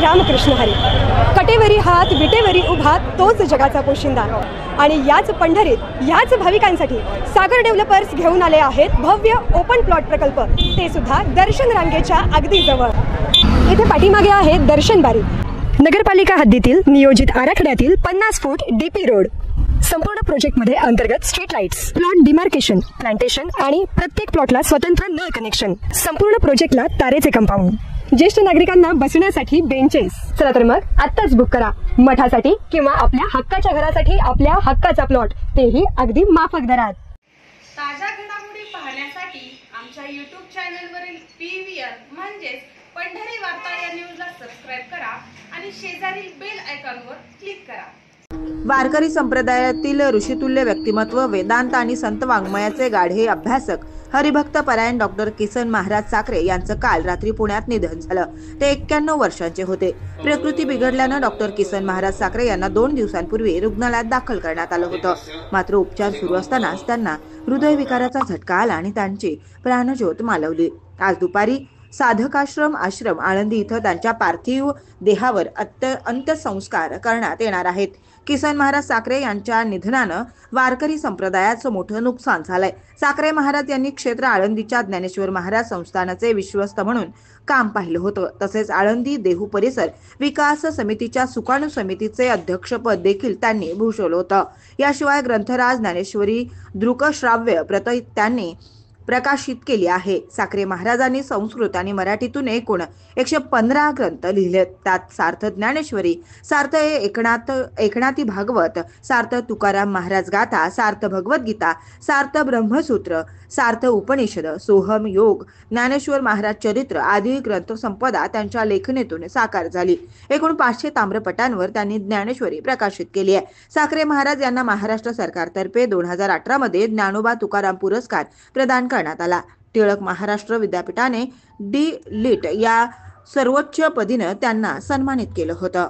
रामकृष्ण हरी. कटेवरी हात विटेवरी उभा तोच जगाचा पोशिंदा. आणि याच पंढरीत याच भाविकांसाठी सागर डेव्हलपर्स घेऊन आले आहेत भव्य ओपन प्लॉट प्रकल्प, ते सुद्धा दर्शन रांगेच्या अगदी जवळ. इथे पाठीमागे आहे दर्शन बारी. नगरपालिका हद्दीतील नियोजित आराखड्यातील 50 फूट डीपी रोड. संपूर्ण प्रोजेक्टमध्ये अंतर्गत street lights, plot demarcation, plantation आणि प्रत्येक प्लॉटला स्वतंत्र नळ कनेक्शन. संपूर्ण प्रोजेक्टला तारेचे कंपाऊंड. ज्येष्ठ नागरिकांना बसण्यासाठी बेंचेस. चला तर मग आत्ताच बुक करा मठासाठी किंवा आपल्या हक्काच्या घरासाठी आपल्या हक्काचा प्लॉट, तेही अगदी माफक दरात. ताज्या घडामोडी पाहण्यासाठी आमच्या YouTube चॅनलवरील PVR म्हणजेच पंढरी वार्ता या न्यूजला सबस्क्राइब करा आणि शेजारील बेल आयकॉनवर क्लिक करा. वारकरी संप्रदायातील ऋषितुल्य व्यक्तिमत्व, वेदांत आणि संत वाङ्मयाचे गाढे अभ्यासक हरिभक्त परायण डॉक्टर किसन महाराज साखरे यांचं काल रात्री पुण्यात निधन झालं. ते 91 वर्षांचे होते. प्रकृती बिघडल्यानं डॉक्टर किसन महाराज साखरे यांना 2 दिवसांपूर्वी रुग्णालयात दाखल करण्यात आलं होतं. मात्र उपचार सुरू असतानाच त्यांना हृदयविकाराचा झटका आला आणि त्यांची प्राणज्योत मालवली. आज दुपारी साधकाश्रम आश्रम आळंदी इथं त्यांच्या पार्थिव देहावर अंत्यसंस्कार करण्यात येणार आहेत. किसन महाराज साखरे यांच्या निधनानं वारकरी संप्रदायाचं मोठं नुकसान झालंय. साखरे महाराज यांनी क्षेत्र आळंदीच्या ज्ञानेश्वर महाराज संस्थानाचे विश्वस्त म्हणून काम पाहिलं होतं. तसेच आळंदी देहू परिसर विकास समितीच्या सुकाणू समितीचे अध्यक्षपद देखील त्यांनी भूषवलं होतं. याशिवाय ग्रंथराज ज्ञानेश्वरी दृकश्राव्य प्रत त्यांनी प्रकाशित केली आहे. साखरे महाराजांनी संस्कृत आणि मराठीतून एकूण 115 ग्रंथ लिहिले. त्यात सार्थ ज्ञानेश्वरी, सार्थ एकनाथी भागवत, सार्थ तुकाराम महाराज गाथा, सार्थ भगवद्गीता, सार्थ ब्रह्मसूत्र, सार्थ उपनिषद, सोहम योग, ज्ञानेश्वर महाराज चरित्र आदी ग्रंथ संपदा त्यांच्या लेखणीतून साकार झाली. एकूण 500 ताम्रपटांवर त्यांनी ज्ञानेश्वरी प्रकाशित केली आहे. साखरे महाराज यांना महाराष्ट्र सरकारतर्फे 2018 मध्ये ज्ञानोबा तुकाराम पुरस्कार प्रदान करण्यात आला. टिळक महाराष्ट्र विद्यापीठाने D.Litt या सर्वोच्च पदीनं त्यांना सन्मानित केलं होतं.